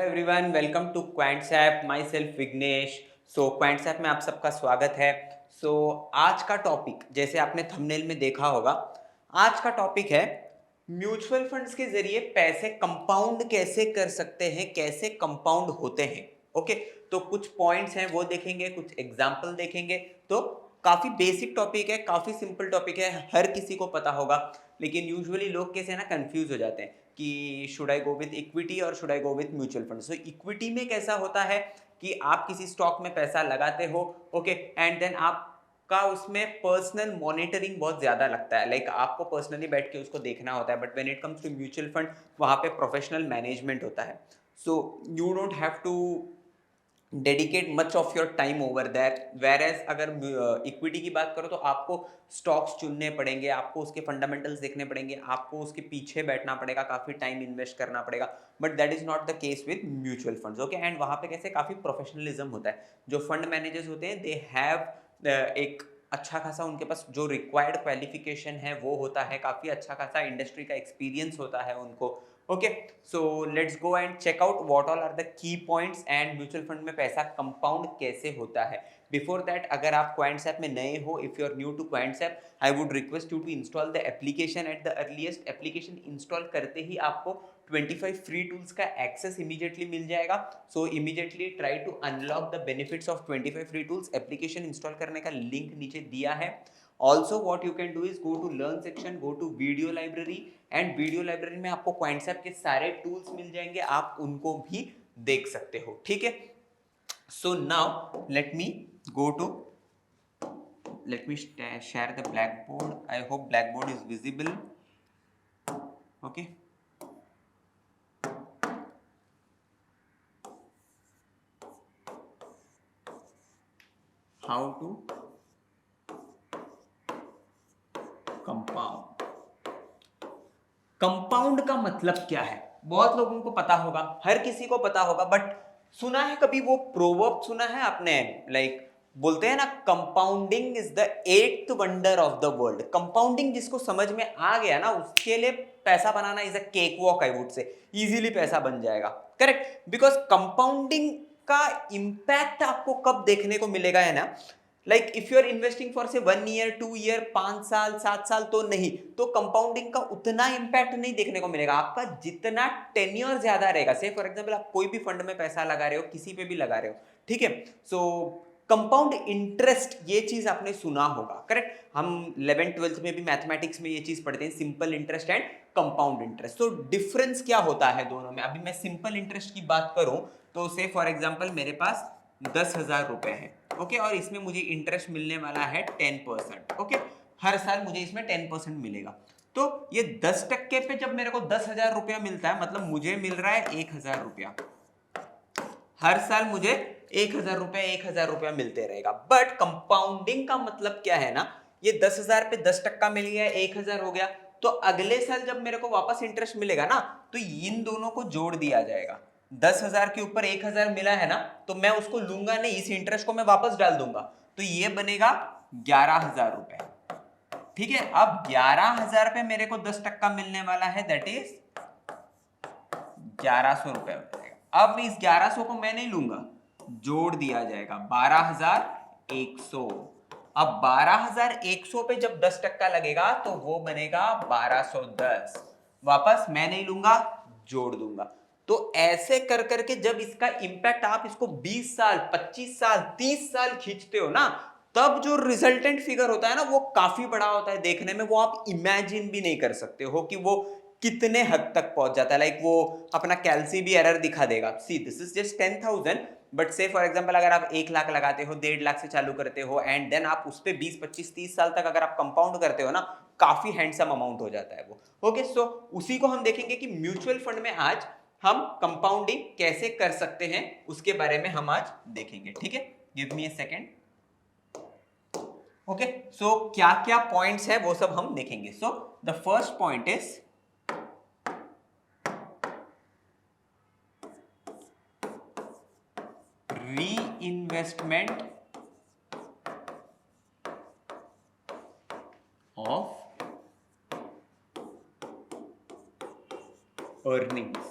Hello everyone, welcome to Quantsapp. Myself Vignesh. Quantsapp में आप सबका स्वागत है। आज का टॉपिक, जैसे आपने थंबनेल में देखा होगा, आज का टॉपिक है म्यूचुअल फंड्स के जरिए पैसे कंपाउंड कैसे कर सकते हैं, कैसे कंपाउंड होते हैं। ओके, तो कुछ पॉइंट्स हैं वो देखेंगे, कुछ एग्जाम्पल देखेंगे। तो काफी बेसिक टॉपिक है, काफी सिंपल टॉपिक है, हर किसी को पता होगा। लेकिन यूजुअली लोग कैसे ना कंफ्यूज हो जाते हैं कि should I go with equity और should I go with mutual fund. So equity में कैसा होता है कि आप किसी स्टॉक में पैसा लगाते हो, ओके, एंड देन आपका उसमें पर्सनल मॉनिटरिंग बहुत ज्यादा लगता है। लाइक आपको पर्सनली बैठ के उसको देखना होता है। But when it comes to mutual fund, वहां पे प्रोफेशनल मैनेजमेंट होता है। So you don't have to dedicate much of your time over that. Whereas अगर इक्विटी की बात करो तो आपको स्टॉक्स चुनने पड़ेंगे, आपको उसके फंडामेंटल्स देखने पड़ेंगे, आपको उसके पीछे बैठना पड़ेगा, काफी टाइम इन्वेस्ट करना पड़ेगा। But that is not the case with mutual funds. Okay, and वहां पे कैसे काफी प्रोफेशनलिज्म होता है। जो फंड मैनेजर्स होते हैं, दे हैव एक अच्छा खासा उनके पास जो रिक्वायर्ड क्वालिफिकेशन है वो होता है, काफी अच्छा खासा इंडस्ट्री का एक्सपीरियंस होता है उनको। Okay, so let's go and check out what all are the key points and mutual fund में पैसा कंपाउंड कैसे होता है। बिफोर दैट, अगर आप क्वांट्सएप में नए हो, if you are new to Quantsapp, I would request you to install the application at the earliest. Application install करते ही आपको 25 फ्री टूल्स का एक्सेस इमीडिएटली मिल जाएगा। So immediately try to unlock the benefits of 25 free tools. Application install करने का link नीचे दिया है। Also what you can do is go to learn section, go to video library, and video library में आपको क्वांट्सएप के सारे टूल्स मिल जाएंगे, आप उनको भी देख सकते हो। ठीक है, so now let me go to let me share the blackboard. I hope blackboard is visible. Okay, how to compound। Compound का मतलब क्या है, बहुत लोगों को पता होगा, हर किसी को पता होगा। बट सुना है कभी वो प्रोवर्ब सुना है आपने? लाइक बोलते हैं ना, compounding is the eighth wonder of the world. Compounding जिसको समझ में आ गया ना, उसके लिए पैसा बनाना is a cake walk, I would say. Easily पैसा बन जाएगा। करेक्ट, बिकॉज कंपाउंडिंग का इंपैक्ट आपको कब देखने को मिलेगा है ना। Like if you are investing for say 1 year 2 year 5 साल 7 साल, तो नहीं, तो कंपाउंडिंग का उतना इंपैक्ट नहीं देखने को मिलेगा। आपका जितना टेन्योर ज्यादा रहेगा, से फॉर एग्जांपल आप कोई भी फंड में पैसा लगा रहे हो, किसी पे भी लगा रहे हो, ठीक है, सो कंपाउंड इंटरेस्ट, ये चीज आपने सुना होगा। करेक्ट, हम 11th 12th में भी मैथमेटिक्स में ये चीज पढ़ते हैं, simple interest and compound interest. तो डिफरेंस क्या होता है दोनों में? अभी मैं सिंपल इंटरेस्ट की बात करूं तो से फॉर एग्जांपल मेरे पास 10,000 रुपए है, ओके, और इसमें मुझे इंटरेस्ट मिलने वाला है 10%। ओके, हर साल मुझे इसमें 10% मिलेगा। तो ये 10% पे जब मेरे को 10,000 रुपया मिलता है, मतलब मुझे मिल रहा है 1,000 रुपया। हर साल मुझे 1,000 रुपया मिलते रहेगा। बट कंपाउंडिंग का मतलब क्या है ना, ये 10,000 पे 10% मिल गया, 1,000 हो गया। तो अगले साल जब मेरे को वापस इंटरेस्ट मिलेगा ना, तो इन दोनों को जोड़ दिया जाएगा। 10,000 के ऊपर 1,000 मिला है ना, तो मैं उसको लूंगा नहीं, इस इंटरेस्ट को मैं वापस डाल दूंगा। तो ये बनेगा 11,000 रुपए। ठीक है, अब 11,000 पे मेरे को 10% मिलने वाला है, दैट इज 1,100 रुपए हो जाएगा। अब इस 1,100 को मैं नहीं लूंगा, जोड़ दिया जाएगा 12,100। अब 12,100 पे जब 10% लगेगा तो वो बनेगा 1,210। वापस मैं नहीं लूंगा, जोड़ दूंगा। तो ऐसे कर करके जब इसका इंपैक्ट आप इसको 20 साल 25 साल 30 साल खींचते हो ना, तब जो रिजल्टेंट फिगर होता है ना, वो काफी बड़ा होता है देखने में। वो आप इमेजिन भी नहीं कर सकते हो कि वो कितने हद तक पहुंच जाता है। लाइक वो अपना कैलसी भी एरर दिखा देगा। See this is just 10,000, but से फॉर एग्जांपल अगर आप 1 लाख लगाते हो, 1.5 लाख से चालू करते हो, एंड देन आप उस पर 20 25 30 साल तक अगर आप कंपाउंड करते हो ना, काफी हैंडसम अमाउंट हो जाता है वो। ओके, सो उसी को हम देखेंगे कि म्यूचुअल फंड में आज हम कंपाउंडिंग कैसे कर सकते हैं, उसके बारे में हम आज देखेंगे। ठीक है, give me a second. Okay, so क्या क्या पॉइंट्स है वो सब हम देखेंगे। So the first point is reinvestment of earnings।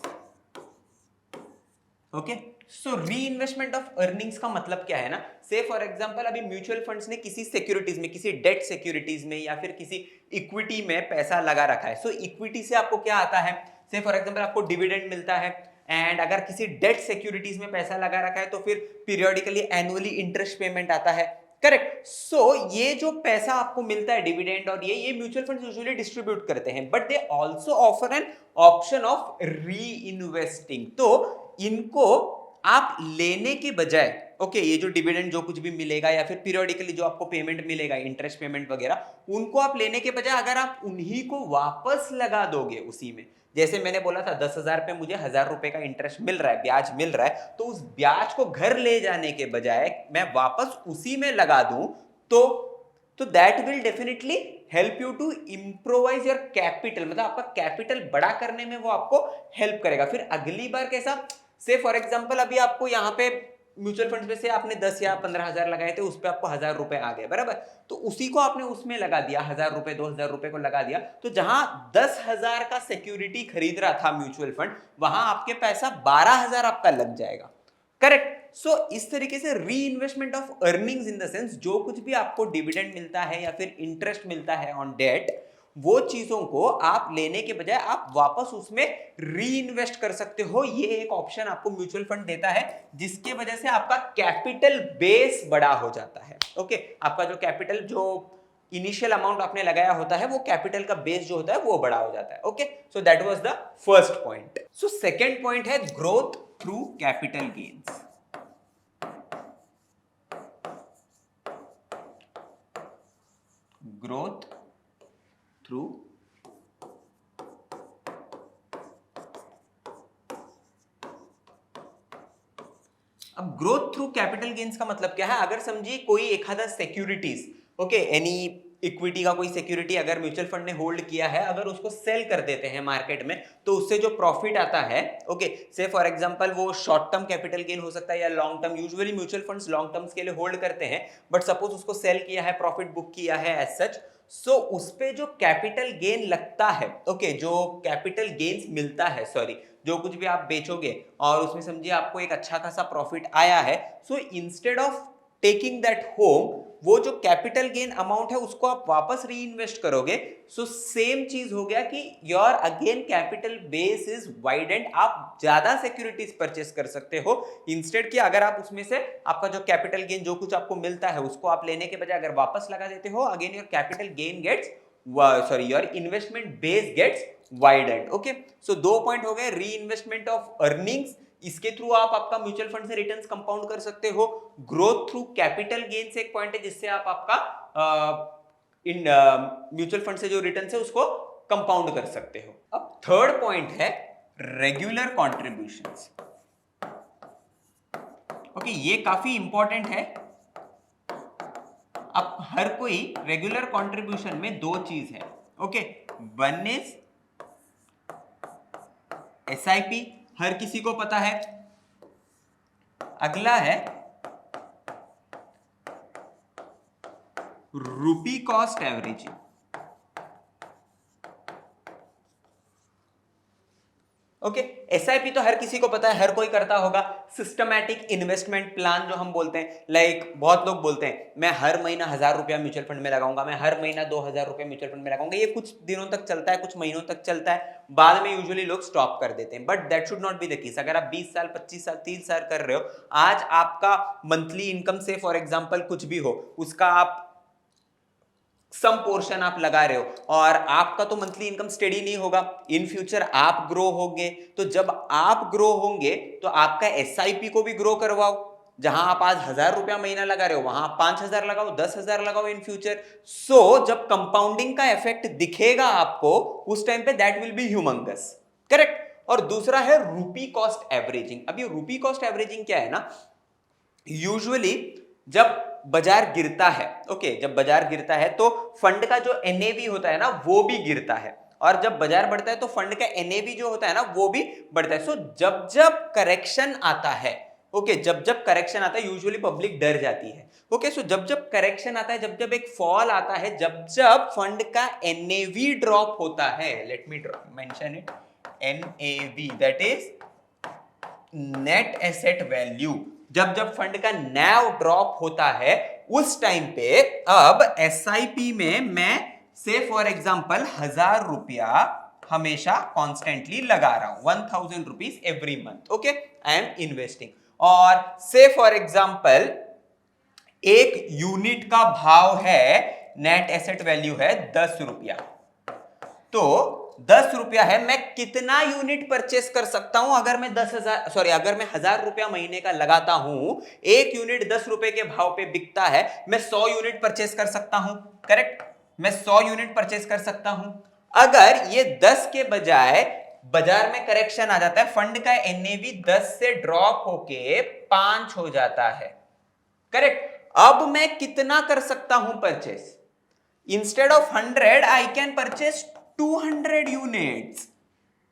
Okay, so reinvestment of earnings का मतलब क्या है ना, से फॉर एग्जांपल अभी म्यूचुअल फंड्स ने किसी सिक्योरिटीज में, किसी डेट सिक्योरिटीज में या फिर किसी इक्विटी में पैसा लगा रखा है। सो इक्विटी से आपको क्या आता है, से फॉर एग्जांपल आपको डिविडेंड मिलता है, एंड अगर किसी डेट सिक्योरिटीज में पैसा लगा रखा है तो फिर पीरियोडिकली एनुअली इंटरेस्ट पेमेंट आता है, करेक्ट। सो ये जो पैसा आपको मिलता है डिविडेंड और ये म्यूचुअल फंड्स यूजुअली डिस्ट्रीब्यूट करते हैं, but they also offer an option of री इन्वेस्टिंग। तो इनको आप लेने के बजाय, ओके, ये जो डिविडेंड जो कुछ भी मिलेगा या फिर पीरियोडिकली जो आपको पेमेंट मिलेगा, इंटरेस्ट पेमेंट वगैरह, उनको आप लेने के बजाय अगर आप उन्हीं को वापस लगा दोगे उसी में, जैसे मैंने बोला था 10,000 पे मुझे 1,000 रुपए का इंटरेस्ट मिल रहा है, ब्याज मिल रहा है, तो उस ब्याज को घर ले जाने के बजाय मैं वापस उसी में लगा दूं, तो that will definitely help you to improvise your capital, मतलब आपका कैपिटल बड़ा करने में वो आपको हेल्प करेगा। फिर अगली बार कैसा, से फॉर एग्जांपल अभी आपको यहाँ पे म्यूचुअल फंड में से आपने 10 या 15,000 लगाए थे, उस पर आपको 1,000 रुपए आ गए, बराबर, तो उसी को आपने उसमें लगा दिया, 1,000 रुपए 2,000 रुपए को लगा दिया, तो जहां 10,000 का सिक्योरिटी खरीद रहा था म्यूचुअल फंड, वहां आपके पैसा 12,000 आपका लग जाएगा, करेक्ट। सो इस तरीके से री investment of earnings in the sense, जो कुछ भी आपको डिविडेंड मिलता है या फिर इंटरेस्ट मिलता है ऑन डेट, वो चीजों को आप लेने के बजाय आप वापस उसमें री इन्वेस्ट कर सकते हो। ये एक ऑप्शन आपको म्यूचुअल फंड देता है, जिसके वजह से आपका कैपिटल बेस बड़ा हो जाता है। ओके, आपका जो कैपिटल, जो इनिशियल अमाउंट आपने लगाया होता है, वो कैपिटल का बेस जो होता है वो बड़ा हो जाता है। Okay, so that was the first point. So second point है growth through capital gains. Growth through अब ग्रोथ थ्रू कैपिटल गेन्स का मतलब क्या है, अगर समझिए कोई एक आधा सिक्योरिटीज, ओके, एनी इक्विटी का कोई सिक्योरिटी अगर म्यूचुअल फंड ने होल्ड किया है, अगर उसको सेल कर देते हैं मार्केट में, तो उससे जो प्रॉफिट आता है, ओके, से फॉर एग्जांपल वो शॉर्ट टर्म कैपिटल गेन हो सकता है या long term, usually mutual funds long terms के लिए होल्ड करते हैं, बट सपोज उसको सेल किया है, प्रॉफिट बुक किया है एज सच, सो उस पे जो कैपिटल गेन लगता है, ओके, जो कैपिटल गेन्स मिलता है, सॉरी, जो कुछ भी आप बेचोगे और उसमें समझिए आपको एक अच्छा खासा प्रॉफिट आया है, so instead of taking that home, वो जो कैपिटल गेन अमाउंट है उसको आप वापस री इन्वेस्ट करोगे। सो सेम चीज हो गया कि your again capital base is widened, आप ज्यादा सिक्योरिटीज परचेस कर सकते हो, इंस्टेड कि अगर आप उसमें से आपका जो कैपिटल गेन जो कुछ आपको मिलता है उसको आप लेने के बजाय अगर वापस लगा देते हो, again your capital gain gets, sorry, your investment base gets widened. Okay, so दो पॉइंट हो गए, री इन्वेस्टमेंट ऑफ अर्निंग्स, इसके थ्रू आप आपका म्यूचुअल फंड से रिटर्न्स कंपाउंड कर सकते हो। ग्रोथ थ्रू कैपिटल गेन से एक पॉइंट है जिससे आप आपका इन म्यूचुअल फंड से जो रिटर्न्स है उसको कंपाउंड कर सकते हो। अब थर्ड पॉइंट है रेगुलर कॉन्ट्रीब्यूशंस। ओके, ये काफी इंपॉर्टेंट है। अब हर कोई रेगुलर कंट्रीब्यूशन में दो चीज है, ओके, वन इज एसआईपी, हर किसी को पता है, अगला है रूपी कॉस्ट एवरेजिंग। ओके, एसआईपी तो हर किसी को पता है, हर कोई करता होगा। सिस्टमैटिक इन्वेस्टमेंट प्लान जो हम बोलते हैं, लाइक बहुत लोग बोलते हैं मैं हर महीना 1,000 रुपया म्यूचुअल फंड में लगाऊंगा, मैं हर महीना 2,000 रुपया म्यूचुअल फंड में लगाऊंगा। ये कुछ दिनों तक चलता है, कुछ महीनों तक चलता है, बाद में यूजुअली लोग स्टॉप कर देते हैं, but that should not be the case. अगर आप 20 साल 25 साल 30 साल कर रहे हो, आज आपका मंथली इनकम से फॉर एग्जाम्पल कुछ भी हो, उसका आप सम पोर्शन आप लगा रहे हो, और आपका तो मंथली इनकम स्टेडी नहीं होगा, इन फ्यूचर आप ग्रो होंगे, तो जब आप ग्रो होंगे तो आपका एसआईपी को भी ग्रो करवाओ। जहां आप आज 1,000 रुपया महीना लगा रहे हो, वहां आप 5,000 लगाओ, 10,000 लगाओ इन फ्यूचर। सो जब कंपाउंडिंग का इफेक्ट दिखेगा आपको, उस टाइम पे that will be humongous, correct. और दूसरा है रूपी कॉस्ट एवरेजिंग। अब ये रूपी कॉस्ट एवरेजिंग क्या है ना, यूजुअली जब बाजार गिरता है, ओके, जब बाजार गिरता है तो फंड का जो एनएवी होता है ना वो भी गिरता है, और जब बाजार बढ़ता है तो फंड का एनएवी जो होता है ना वो भी बढ़ता है। सो जब जब करेक्शन आता है, ओके, जब जब करेक्शन आता है, यूजुअली पब्लिक डर जाती है, ओके, सो जब जब करेक्शन आता है, जब जब एक फॉल आता है, जब जब फंड का एनएवी ड्रॉप होता है, let me mention it, NAV, that is net asset value, जब जब फंड का नैव ड्रॉप होता है उस टाइम पे अब एसआईपी में मैं से फॉर एग्जांपल 1000 रुपया हमेशा कॉन्स्टेंटली लगा रहा हूं, 1000 rupees every month, okay, I am investing. और से फॉर एग्जांपल एक यूनिट का भाव है, नेट एसेट वैल्यू है 10 रुपया, तो 10 रुपया है, मैं कितना यूनिट परचेस कर सकता हूं अगर मैं 10,000 अगर मैं 1000 रुपया महीने का लगाता हूं, एक यूनिट 10 रुपए के भाव पे बिकता है, मैं 100 यूनिट परचेस कर सकता हूं, करेक्ट, मैं 100 यूनिट परचेस कर सकता हूं। अगर ये 10 के बजाय बाजार में करेक्शन आ जाता है, फंड का एनएवी 10 से ड्रॉप होके 5 हो जाता है, करेक्ट, अब मैं कितना कर सकता हूं purchase? Instead of 100 I can purchase 200 units.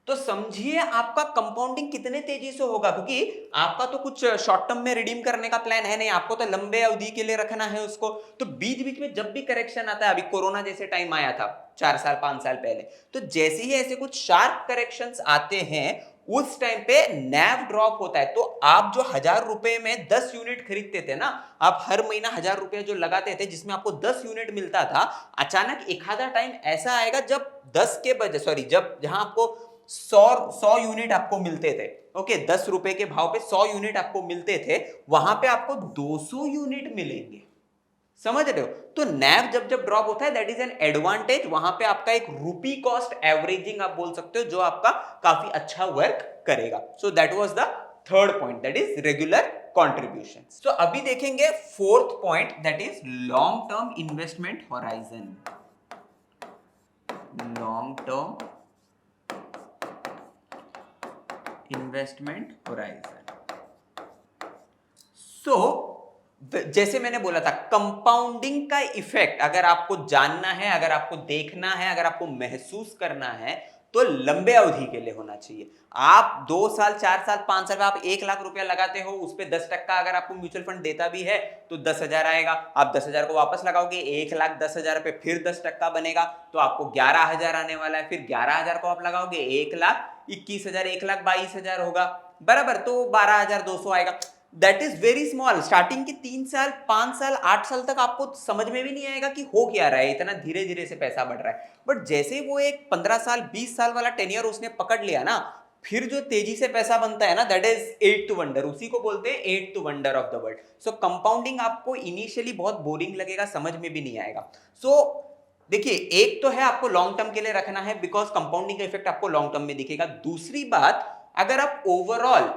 तो समझिए आपका कंपाउंडिंग कितने तेजी से होगा, क्योंकि आपका तो कुछ शॉर्ट टर्म में रिडीम करने का प्लान है नहीं, आपको तो लंबे अवधि के लिए रखना है उसको। तो बीच बीच में जब भी करेक्शन आता है, अभी कोरोना जैसे टाइम आया था 4 साल 5 साल पहले, तो जैसे ही ऐसे कुछ शार्प करेक्शंस आते हैं उस टाइम पे नैव ड्रॉप होता है। तो आप जो 1000 रुपए में 10 यूनिट खरीदते थे ना, आप हर महीना 1000 रुपए जो लगाते थे जिसमें आपको 10 यूनिट मिलता था, अचानक एक आधा टाइम ऐसा आएगा जब 10 के बजाय जब जहां आपको 100 यूनिट आपको मिलते थे, ओके, 10 रुपए के भाव पे 100 यूनिट आपको मिलते थे, वहां पे आपको 200 यूनिट मिलेंगे, समझ रहे हो? तो नैव जब जब ड्रॉप होता है दैट इज एन एडवांटेज, वहां पे आपका एक रूपी कॉस्ट एवरेजिंग आप बोल सकते हो, जो आपका काफी अच्छा वर्क करेगा। So that was the third point, that is regular contribution. तो अभी देखेंगे fourth point, that is long term investment horizon. Long term investment horizon. So जैसे मैंने बोला था, कंपाउंडिंग का इफेक्ट अगर आपको जानना है, अगर आपको देखना है, अगर आपको महसूस करना है, तो लंबे अवधि के लिए होना चाहिए। आप 2 साल 4 साल 5 साल में आप 1 लाख रुपया लगाते हो, उस पर 10% अगर आपको म्यूचुअल फंड देता भी है तो 10,000 आएगा, आप 10,000 को वापस लगाओगे, 1,10,000 पे फिर 10% बनेगा, तो आपको 11,000 आने वाला है, फिर 11,000 को आप लगाओगे 1,21,000, 1,22,000 होगा, बराबर, तो 12,200 आएगा। That is very small. Starting के 3 साल 5 साल 8 साल तक आपको समझ में भी नहीं आएगा कि हो क्या रहा है, इतना धीरे धीरे से पैसा बढ़ रहा है। बट जैसे वो एक 15 साल 20 साल वाला टेन्योर उसने पकड़ लिया ना, फिर जो तेजी से पैसा बनता है ना, that is eighth wonder, उसी को बोलते हैं eighth wonder of the world. So compounding आपको इनिशियली बहुत बोरिंग लगेगा, समझ में भी नहीं आएगा। सो देखिए, एक तो है आपको लॉन्ग टर्म के लिए रखना है, बिकॉज कंपाउंडिंग का इफेक्ट आपको लॉन्ग टर्म में दिखेगा। दूसरी बात, अगर आप ओवरऑल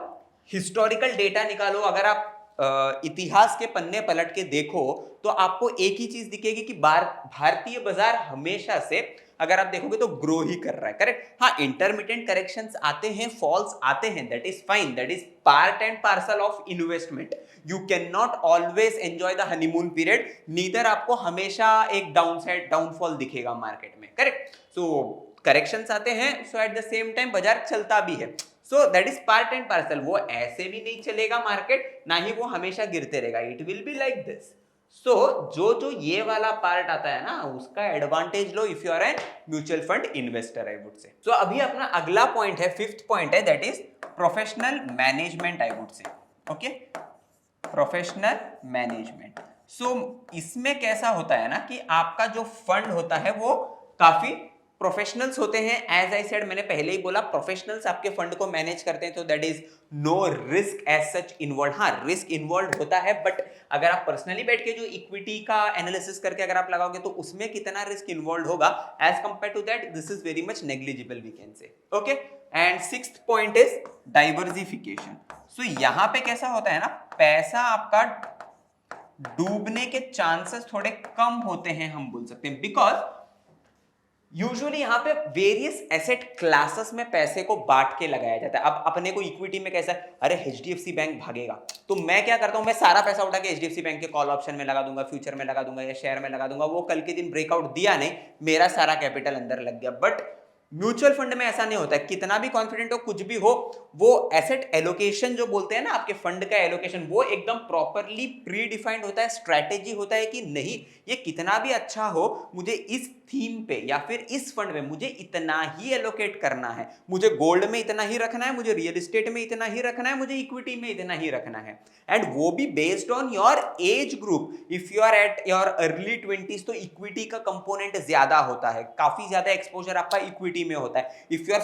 हिस्टोरिकल डेटा निकालो, अगर आप इतिहास के पन्ने पलट के देखो, तो आपको एक ही चीज दिखेगी कि भारतीय बाजार हमेशा से, अगर आप देखोगे तो ग्रो ही कर रहा है, करेक्ट। हाँ, इंटरमिटेंट करेक्शंस आते हैं, फॉल्स आते हैं, that is fine, that is part and parcel of investment. You can not always enjoy the honeymoon period, neither आपको हमेशा एक डाउनफॉल दिखेगा मार्केट में, करेक्ट। सो करेक्शंस आते हैं, सो एट द सेम टाइम बाजार चलता भी है। So that is part and parcel. वो ऐसे भी नहीं चलेगा मार्केट, ना ही वो हमेशा गिरते रहेगा, it will be like this. So जो ये वाला पार्ट आता है ना, उसका एडवांटेज लो if you are an mutual fund investor, I would say. So अभी अपना अगला पॉइंट है, फिफ्थ पॉइंट है, that is professional management, I would say, okay, professional management. So इसमें कैसा होता है ना कि आपका जो फंड होता है वो काफी प्रोफेशनल्स होते हैं। एज आई सेड, मैंने पहले ही बोला, प्रोफेशनल्स आपके फंड को मैनेज करते हैं, तो that is no risk as such involve. हाँ, रिस्क इन्वॉल्व होता है, बट अगर आप पर्सनली बैठ के जो इक्विटी का एनालिसिस करके अगर आप लगाओगे तो उसमें कितना रिस्क इन्वॉल्व होगा, as compare to that this is very much negligible, we can say, okay. And sixth point is diversification. So यहां पे कैसा होता है ना, पैसा आपका डूबने के चांसेस थोड़े कम होते हैं, हम बोल सकते हैं, बिकॉज यूजुअली यहाँ पे वेरियस एसेट क्लासेस में पैसे को बांट के लगाया जाता है। अब अपने को इक्विटी में कैसा है, अरे एचडीएफसी बैंक भागेगा, तो मैं क्या करता हूँ, मैं सारा पैसा उठा के एचडीएफसी बैंक के कॉल ऑप्शन में लगा दूंगा, फ्यूचर में लगा दूंगा या शेयर में लगा दूंगा। वो कल के दिन ब्रेकआउट दिया नहीं, मेरा सारा कैपिटल अंदर लग गया। बट म्यूचुअल फंड में ऐसा नहीं होता है, कितना भी कॉन्फिडेंट हो कुछ भी हो, वो एसेट एलोकेशन जो बोलते हैं ना, आपके फंड का एलोकेशन, वो एकदम प्रॉपरली प्री डिफाइंड होता है, स्ट्रैटेजी होता है कि नहीं ये कितना भी अच्छा हो, मुझे इस थीम पे या फिर इस फंड में मुझे इतना ही एलोकेट करना है, मुझे गोल्ड में इतना ही रखना है, मुझे रियल एस्टेट में इतना ही रखना है, मुझे इक्विटी में इतना ही रखना है, एंड वो भी based on your age group. If you are at your early 20s तो इक्विटी का कंपोनेंट ज्यादा होता है, काफी ज्यादा एक्सपोजर आपका इक्विटी में होता है। If you are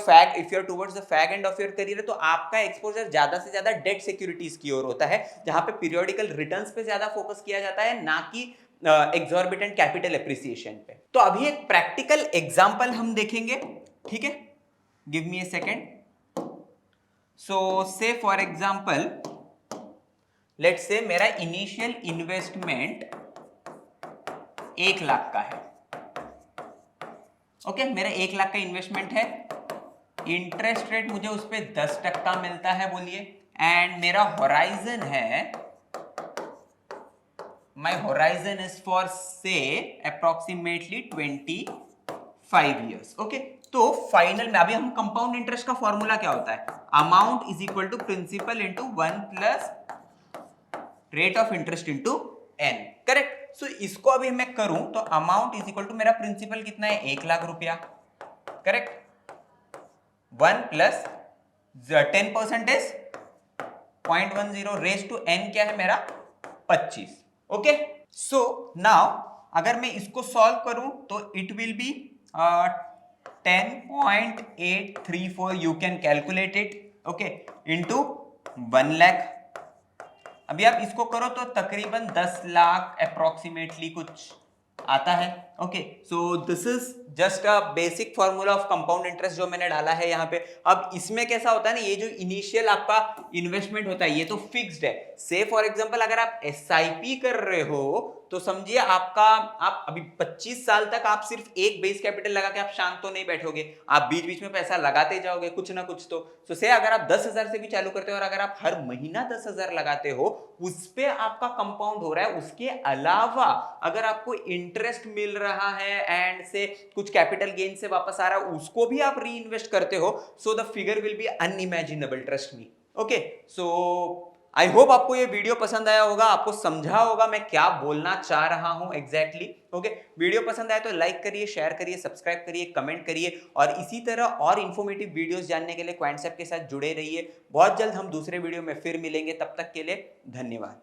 towards the fag end of your career तो आपका एक्सपोजर ज्यादा से ज्यादा डेट सिक्योरिटीज की ओर होता है, जहां पे पीरियोडिकल रिटर्न्स पे ज्यादा फोकस किया जाता है, ना कि एक्सॉर्बिटेंट कैपिटल एप्रिसिएशन पे। तो अभी एक प्रैक्टिकल एग्जांपल हम देखेंगे, ठीक है, गिव मी ए सेकेंड। सो से फॉर एग्जांपल लेट्स से मेरा इनिशियल इन्वेस्टमेंट 1 लाख का है, ओके मेरा 1 लाख का इन्वेस्टमेंट है, इंटरेस्ट रेट मुझे उस पर 10% मिलता है बोलिए, एंड मेरा होराइजन है, माई होराइजन इज फॉर से अप्रोक्सीमेटली 25 years, ओके। तो फाइनल में अभी हम कंपाउंड इंटरेस्ट का फॉर्मूला क्या होता है, amount is equal to principal into 1 plus rate of interest into N, correct. So इसको अभी मैं करूं तो अमाउंट इज इक्वल टू मेरा प्रिंसिपल कितना है 1 लाख रुपया, correct, 1 plus 10% is 0.10 raise to N क्या है मेरा 25, ओके। सो नाउ अगर मैं इसको सॉल्व करूं तो it will B 10.834, you can calculate it, okay, into 1 lakh. अभी आप इसको करो तो तकरीबन 10 लाख अप्रोक्सीमेटली कुछ आता है, okay. So this is just a basic formula of compound interest जो मैंने डाला है यहाँ पे। अब इसमें कैसा होता है ना, ये जो इनिशियल आपका इन्वेस्टमेंट होता है ये तो फिक्स्ड है। से फॉर एग्जांपल अगर आप एसआईपी कर रहे हो तो समझिए आपका, आप अभी 25 साल तक आप सिर्फ एक बेस कैपिटल लगा के आप शांत तो नहीं बैठोगे, आप बीच बीच में पैसा लगाते जाओगे कुछ ना कुछ। तो से अगर आप 10,000 से भी चालू करते हो और अगर आप हर महीना 10,000 लगाते हो, उस पे आपका कंपाउंड हो रहा है। उसके अलावा अगर आपको इंटरेस्ट मिल रहा है एंड से कुछ कैपिटल गेन से वापस आ रहा है, उसको भी आप री इन्वेस्ट करते हो, so the figure will be unimaginable, trust me, okay. So I hope आपको ये वीडियो पसंद आया होगा, आपको समझा होगा मैं क्या बोलना चाह रहा हूं एग्जैक्टली, ओके। वीडियो पसंद आए तो लाइक करिए, शेयर करिए, सब्सक्राइब करिए, कमेंट करिए, और इसी तरह और इन्फॉर्मेटिव वीडियोस जानने के लिए क्वांट्सएप के साथ जुड़े रहिए। बहुत जल्द हम दूसरे वीडियो में फिर मिलेंगे, तब तक के लिए धन्यवाद।